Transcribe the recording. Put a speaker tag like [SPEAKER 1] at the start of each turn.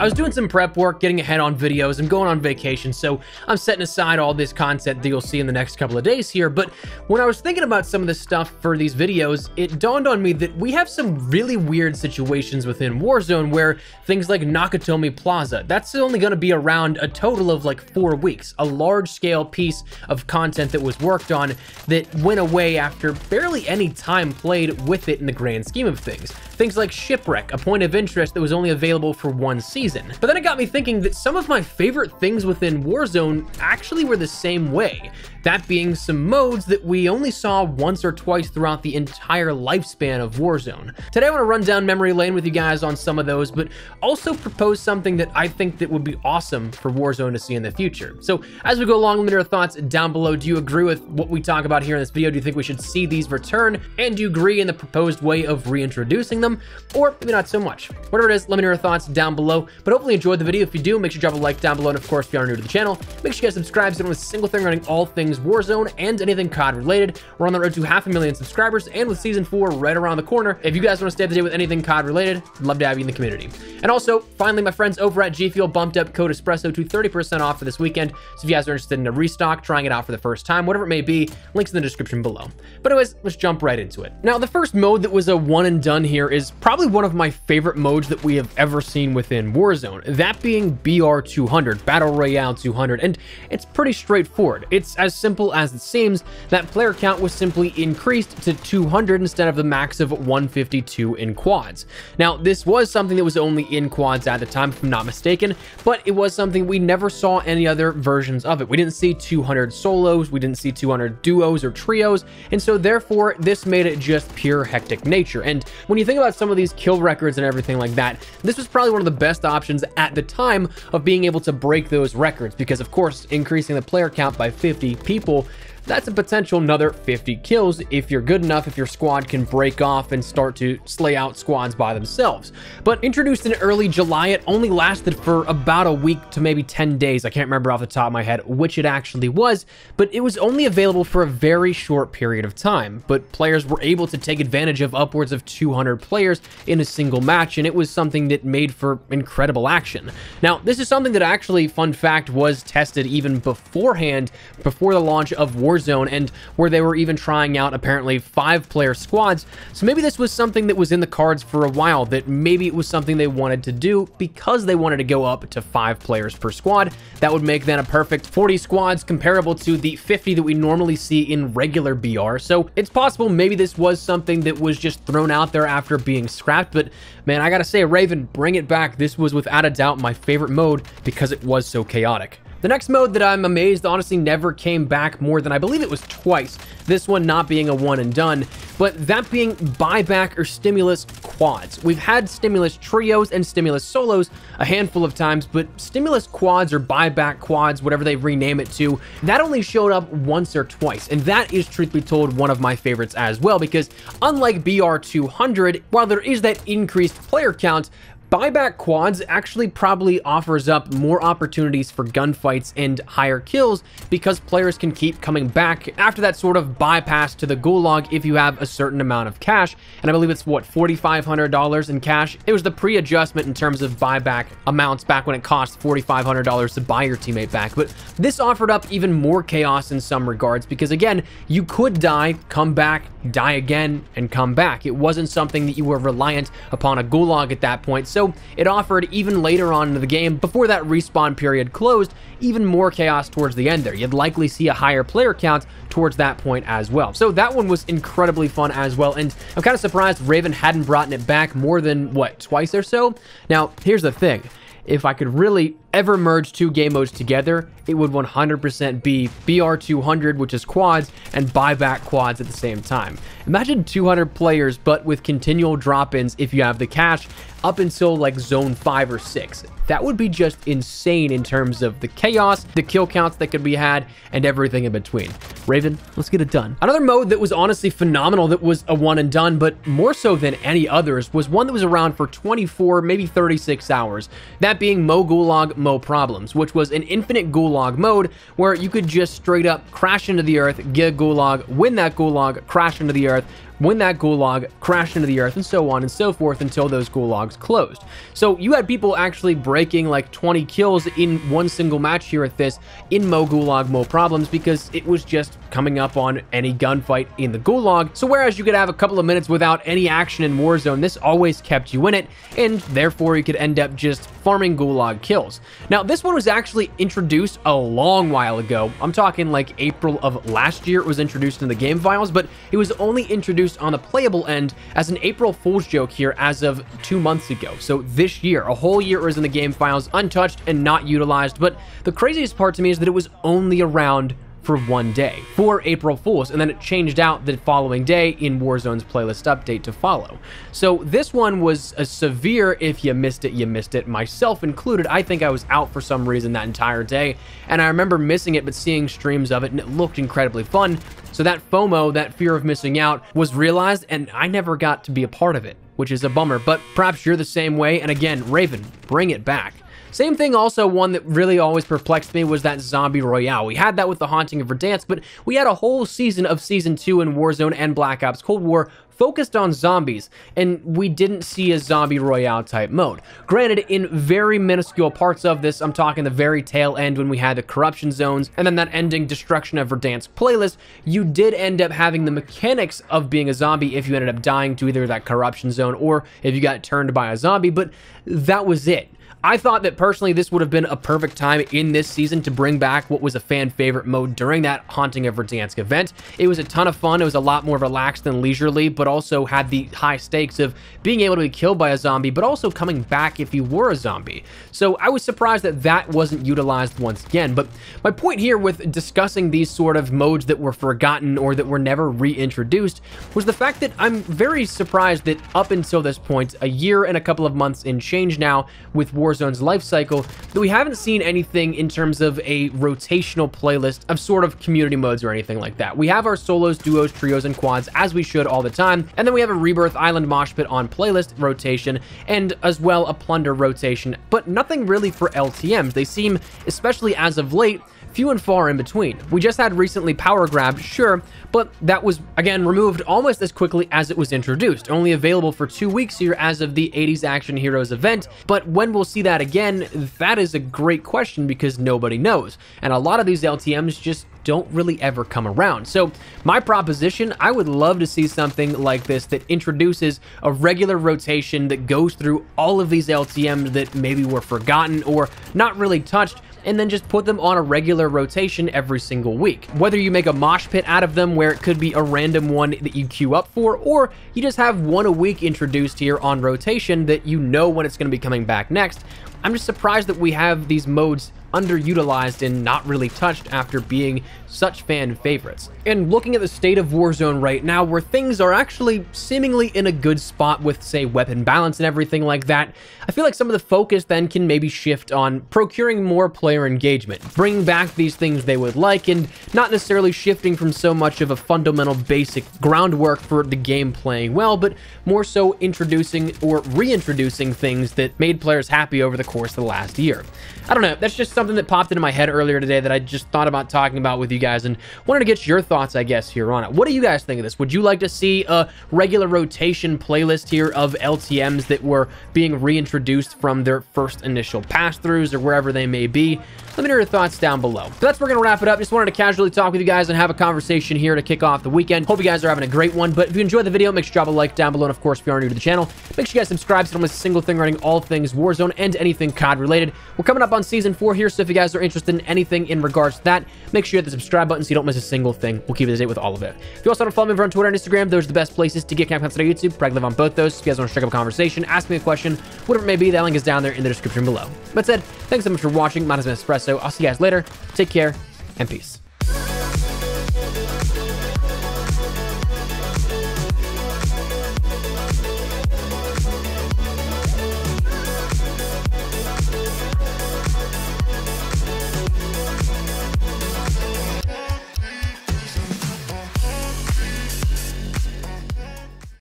[SPEAKER 1] I was doing some prep work, getting ahead on videos. I'm going on vacation, so I'm setting aside all this content that you'll see in the next couple of days here. But when I was thinking about some of the stuff for these videos, it dawned on me that we have some really weird situations within Warzone where things like Nakatomi Plaza, that's only going to be around a total of like 4 weeks, a large-scale piece of content that was worked on that went away after barely any time played with it in the grand scheme of things. Things like Shipwreck, a point of interest that was only available for 1 season. But then it got me thinking that some of my favorite things within Warzone actually were the same way. That being some modes that we only saw once or twice throughout the entire lifespan of Warzone. Today I want to run down memory lane with you guys on some of those, but also propose something that I think that would be awesome for Warzone to see in the future. So as we go along, let me know your thoughts down below. Do you agree with what we talk about here in this video? Do you think we should see these return? And do you agree in the proposed way of reintroducing them? Or maybe not so much? Whatever it is, let me know your thoughts down below. But hopefully you enjoyed the video. If you do, make sure you drop a like down below. And of course, if you are new to the channel, make sure you guys subscribe so you don't miss a single thing running all things Warzone and anything COD related. We're on the road to 500,000 subscribers, and with season 4 right around the corner, if you guys want to stay up to date with anything COD related, I'd love to have you in the community. And also, finally, my friends over at G Fuel bumped up code Espresso to 30% off for this weekend. So if you guys are interested in a restock, trying it out for the first time, whatever it may be, links in the description below. But anyways, let's jump right into it. Now, the first mode that was a one and done here is probably one of my favorite modes that we have ever seen within Warzone, that being BR200, Battle Royale 200, and it's pretty straightforward. It's as simple as it seems. That player count was simply increased to 200 instead of the max of 152 in quads. Now, this was something that was only in quads at the time, if I'm not mistaken, but it was something we never saw any other versions of it. We didn't see 200 solos, we didn't see 200 duos or trios, and so therefore this made it just pure hectic nature. And when you think about some of these kill records and everything like that, this was probably one of the best options at the time of being able to break those records, because of course increasing the player count by 50 people, that's a potential another 50 kills if you're good enough, if your squad can break off and start to slay out squads by themselves. But introduced in early July, it only lasted for about a week to maybe 10 days. I can't remember off the top of my head which it actually was, but it was only available for a very short period of time. But players were able to take advantage of upwards of 200 players in a single match, and it was something that made for incredible action. Now, this is something that actually, fun fact, was tested even beforehand, before the launch of Warzone, and where they were even trying out apparently 5-player squads. So maybe this was something that was in the cards for a while, that maybe it was something they wanted to do because they wanted to go up to 5 players per squad. That would make then a perfect 40 squads, comparable to the 50 that we normally see in regular BR. So it's possible maybe this was something that was just thrown out there after being scrapped, but man, I gotta say, Raven, bring it back. This was without a doubt my favorite mode because it was so chaotic. The next mode that I'm amazed honestly never came back more than, I believe it was twice, this one not being a one and done, but that being buyback or stimulus quads. We've had stimulus trios and stimulus solos a handful of times, but stimulus quads or buyback quads, whatever they rename it to, that only showed up once or twice, and that is, truth be told, one of my favorites as well, because unlike BR200, while there is that increased player count, buyback quads actually probably offers up more opportunities for gunfights and higher kills, because players can keep coming back after that sort of bypass to the gulag if you have a certain amount of cash. And I believe it's what, $4,500 in cash? It was the pre-adjustment in terms of buyback amounts back when it cost $4,500 to buy your teammate back. But this offered up even more chaos in some regards, because again, you could die, come back, die again, and come back. It wasn't something that you were reliant upon a gulag at that point. So it offered, even later on in the game, before that respawn period closed, even more chaos towards the end there. You'd likely see a higher player count towards that point as well. So that one was incredibly fun as well, and I'm kind of surprised Raven hadn't brought it back more than, what, twice or so? Now, here's the thing. If I could really ever merge 2 game modes together, it would 100% be BR200, which is quads, and buyback quads at the same time. Imagine 200 players, but with continual drop-ins if you have the cash, up until like zone 5 or 6. That would be just insane in terms of the chaos, the kill counts that could be had, and everything in between. Raven, let's get it done. Another mode that was honestly phenomenal, that was a one and done, but more so than any others, was one that was around for 24, maybe 36 hours. That being Mo Gulag, Mo Problems, which was an infinite gulag mode where you could just straight up crash into the earth, get a gulag, win that gulag, crash into the earth, when that gulag crashed into the earth, and so on and so forth until those gulags closed. So you had people actually breaking like 20 kills in one single match here at this in Mo Gulag Mo Problems because it was just coming up on any gunfight in the gulag. So whereas you could have a couple of minutes without any action in Warzone, this always kept you in it, and therefore you could end up just farming gulag kills. Now, this one was actually introduced a long while ago. I'm talking like April of last year it was introduced in the game files, but it was only introduced on the playable end as an April Fool's joke here as of 2 months ago. So this year, a whole year it was in the game files, untouched and not utilized. But the craziest part to me is that it was only around for one day, for April Fools, and then it changed out the following day in Warzone's playlist update to follow. So this one was a severe, if you missed it, you missed it, myself included. I think I was out for some reason that entire day, and I remember missing it, but seeing streams of it, and it looked incredibly fun. So that FOMO, that fear of missing out, was realized, and I never got to be a part of it, which is a bummer, but perhaps you're the same way, and again, Raven, bring it back. Same thing also, one that really always perplexed me was that Zombie Royale. We had that with the Haunting of Verdansk, but we had a whole season of Season 2 in Warzone and Black Ops Cold War focused on zombies, and we didn't see a Zombie Royale type mode. Granted, in very minuscule parts of this, I'm talking the very tail end when we had the corruption zones, and then that ending Destruction of Verdansk playlist, you did end up having the mechanics of being a zombie if you ended up dying to either that corruption zone or if you got turned by a zombie, but that was it. I thought that personally this would have been a perfect time in this season to bring back what was a fan favorite mode during that Haunting of Verdansk event. It was a ton of fun. It was a lot more relaxed and leisurely, but also had the high stakes of being able to be killed by a zombie, but also coming back if you were a zombie. So I was surprised that that wasn't utilized once again. But my point here with discussing these sort of modes that were forgotten or that were never reintroduced was the fact that I'm very surprised that up until this point, a year and a couple of months in change now with Warzone's life cycle, that we haven't seen anything in terms of a rotational playlist of sort of community modes or anything like that. We have our solos, duos, trios, and quads as we should all the time, and then we have a Rebirth Island Mosh Pit on playlist rotation, and as well a Plunder rotation, but nothing really for LTMs. They seem, especially as of late, few and far in between. We just had recently Power Grab, sure, but that was, again, removed almost as quickly as it was introduced, only available for 2 weeks here as of the 80s Action Heroes event, but when we'll see that again, that is a great question because nobody knows, and a lot of these LTMs just don't really ever come around. So my proposition, I would love to see something like this that introduces a regular rotation that goes through all of these LTMs that maybe were forgotten or not really touched, and then just put them on a regular rotation every single week. Whether you make a mosh pit out of them where it could be a random one that you queue up for, or you just have one a week introduced here on rotation that you know when it's going to be coming back next. I'm just surprised that we have these modes underutilized and not really touched after being such fan favorites. And looking at the state of Warzone right now, where things are actually seemingly in a good spot with, say, weapon balance and everything like that, I feel like some of the focus then can maybe shift on procuring more player engagement, bringing back these things they would like, and not necessarily shifting from so much of a fundamental basic groundwork for the game playing well, but more so introducing or reintroducing things that made players happy over the course of the last year. I don't know, that's just something that popped into my head earlier today that I just thought about talking about with you guys and wanted to get your thoughts, I guess, here on it. What do you guys think of this? Would you like to see a regular rotation playlist here of LTMs that were being reintroduced from their first initial pass-throughs or wherever they may be? Let me know your thoughts down below. So that's where we're going to wrap it up. Just wanted to casually talk with you guys and have a conversation here to kick off the weekend. Hope you guys are having a great one, but if you enjoyed the video, make sure you drop a like down below, and of course, if you are new to the channel, make sure you guys subscribe so you don't miss a single thing running all things Warzone and anything COD related. We're coming up on Season 4 here, so if you guys are interested in anything in regards to that, make sure you hit the subscribe button so you don't miss a single thing. We'll keep you up to date with all of it. If you also want to follow me over on Twitter and Instagram, those are the best places to get content on YouTube. Probably live on both those. If you guys want to strike up a conversation, ask me a question, whatever it may be, that link is down there in the description below. That said, thanks so much for watching. My name is Espresso. I'll see you guys later. Take care and peace.